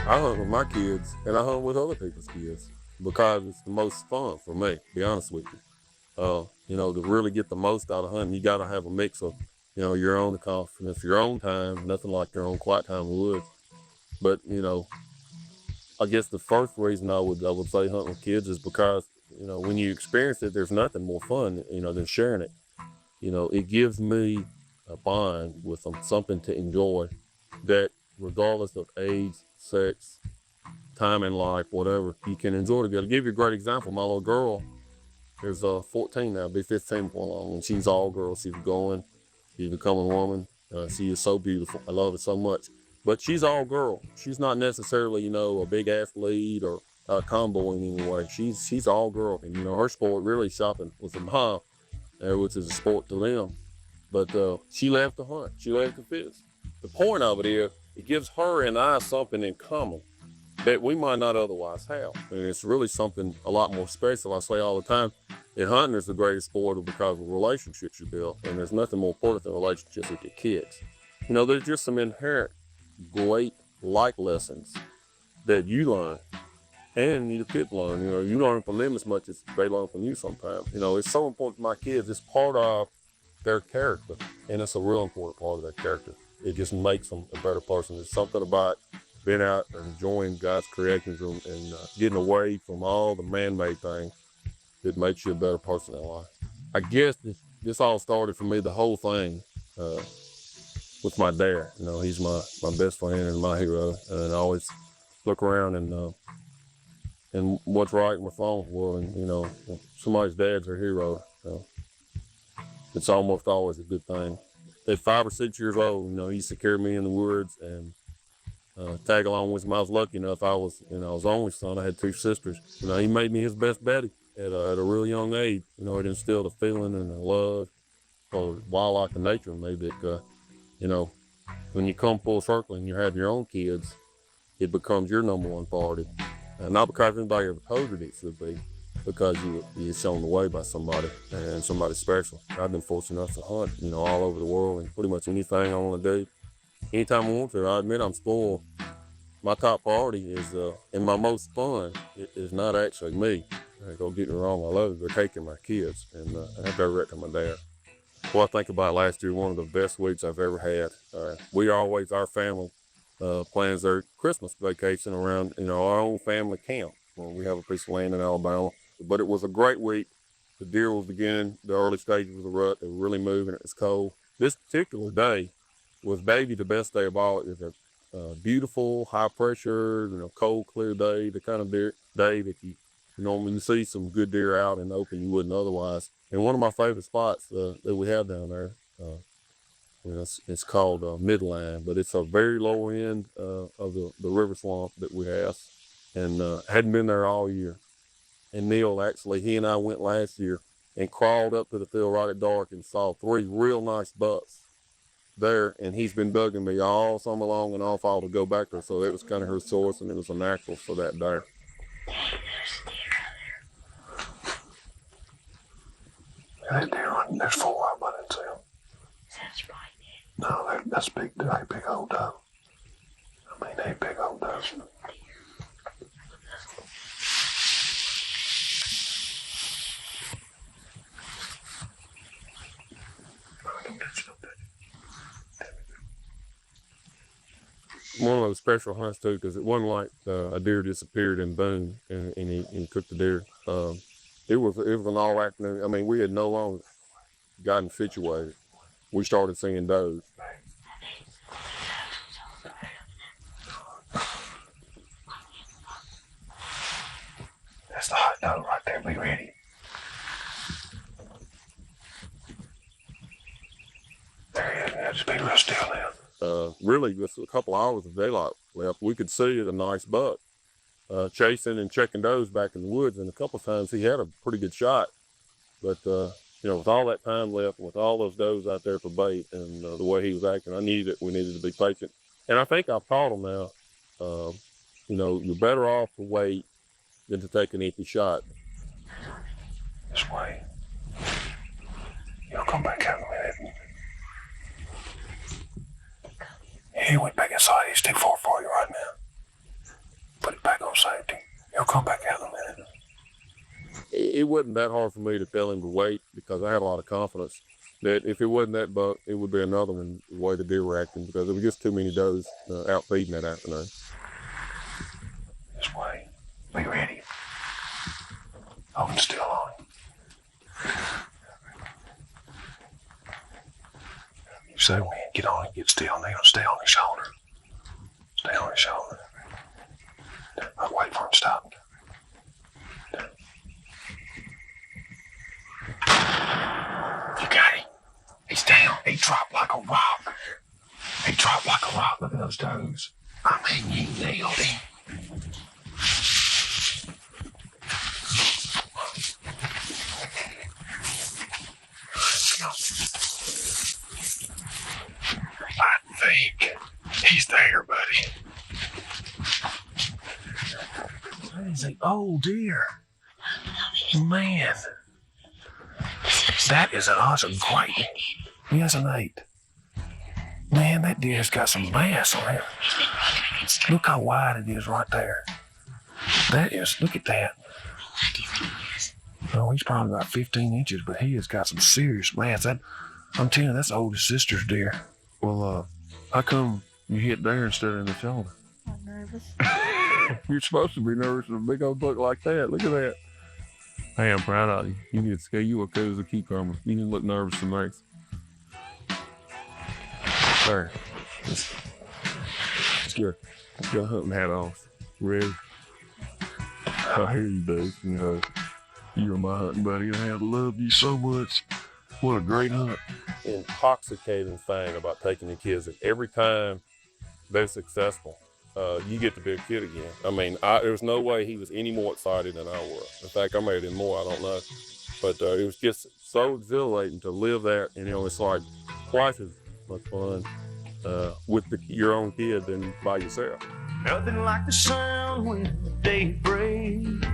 I hunt with my kids and I hunt with other people's kids because it's the most fun for me, to be honest with you. To really get the most out of hunting, you got to have a mix of, your own confidence, your own time, nothing like your own quiet time in the woods. But, I guess the first reason I would say hunt with kids is because, when you experience it, there's nothing more fun, than sharing it. It gives me a bond with them, something to enjoy that regardless of age, sex, time in life, whatever, you can enjoy together. I'll give you a great example. My little girl is 14 now, be 15 before long, and she's all girl. She's going, she's becoming a woman. She is so beautiful. I love it so much. But she's all girl. She's not necessarily, a big athlete or a tomboy in any way. She's all girl, and her sport really shopping with her mom, which is a sport to them. But she loved to hunt. She loved to fish. The point of it is, it gives her and I something in common that we might not otherwise have. And it's really something a lot more special. I say all the time, that hunting is the greatest sport because of relationships you build. And there's nothing more important than relationships with your kids. There's just some inherent great life lessons that you learn and your kids learn. You learn from them as much as they learn from you sometimes. It's so important to my kids. It's part of their character, and it's a real important part of their character. It just makes them a better person. There's something about being out and enjoying God's creations and getting away from all the man-made things that makes you a better person in life. I guess this all started for me, the whole thing, with my dad. He's my best friend and my hero, and I always look around and what's right and what's wrong with the world, and somebody's dad's their hero. It's almost always a good thing. At 5 or 6 years old, he used to carry me in the woods and tag along with him. I was lucky enough. I was the only son. I had 2 sisters. He made me his best buddy at a real young age. It instilled a feeling and a love for wildlife and nature in me that, when you come full circle and you have your own kids, it becomes your number one priority. Not because anybody ever told you it should be, because you're shown the way by somebody and somebody special. I've been fortunate enough to hunt, all over the world and pretty much anything I want to do. Anytime I want to, I admit I'm spoiled. My top priority is, and my most fun is not actually me. Don't get me wrong, I love it. They're taking my kids, and I have to direct to my dad. Well, I think about last year, one of the best weeks I've ever had. Our family plans their Christmas vacation around, our own family camp. Well, we have a piece of land in Alabama, but it was a great week. The deer was beginning the early stages of the rut. They were really moving. It was cold. This particular day was maybe the best day of all. It was a beautiful, high pressure, cold, clear day, the kind of day that you normally see some good deer out in the open you wouldn't otherwise. And one of my favorite spots that we have down there, it's called Midline, but it's a very low end of the river swamp that we have, and hadn't been there all year. And Neill, actually, he and I went last year and crawled up to the field right at dark and saw 3 real nice bucks there, and he's been bugging me all summer long and all fall to go back there. So it was kind of her source, and it was a natural for that day. That deer, there's 4 of them, I didn't see them. No, that's big. They big old doe. I mean, they big old doe. One of those special hunts too, because it wasn't like a deer disappeared and boom, and he took the deer. It was an all afternoon. I mean, we had no longer gotten situated. We started seeing does. That's the hot doe right there. Be ready. There he is. Now just be real still now. Really, with a couple hours of daylight left, we could see a nice buck chasing and checking does back in the woods. And a couple of times he had a pretty good shot. But, with all that time left, with all those does out there for bait and the way he was acting, I knew that we needed to be patient. And I think I've taught him now, you're better off to wait than to take an empty shot. This way. You'll come back out in a minute. He went back inside. He's too far for you right now. on safety. He'll come back out in a minute. It wasn't that hard for me to tell him to wait because I had a lot of confidence that if it wasn't that buck, it would be another one the way the deer were acting because there was just too many does out feeding that afternoon. This way. Be ready. Hold still on him. You say when, get on him, get still. Neill, stay on his shoulder. Stay on his shoulder. I'll wait for him to stop. You got him. He's down. He dropped like a rock. He dropped like a rock. Look at those toes. I mean, you nailed him. I think he's there, buddy. That is an old deer. Man. That is an awesome great. He has an 8. Man, that deer's got some mass on it. Look how wide it is right there. That is, look at that. Oh, he's probably about 15 inches, but he has got some serious mass. I'm telling you, that's oldest sister's deer. Well, how come you hit there instead of in the shoulder? I'm nervous. You're supposed to be nervous with a big old buck like that. Look at that. Hey, I'm proud of you. You need to scale you okay as a cucumber. You didn't look nervous to me. There. Let's get your hunting hat off. Ready? I hear you, dude. You know, you're my hunting buddy, and I have loved you so much. What a great hunt. Intoxicating thing about taking the kids is every time they're successful, you get to be a kid again. I mean, there's no way he was any more excited than I was. In fact, I made him more, I don't know. But it was just so exhilarating to live that, and it's like twice as much fun with your own kid than by yourself. Nothing like the sound when the day breaks.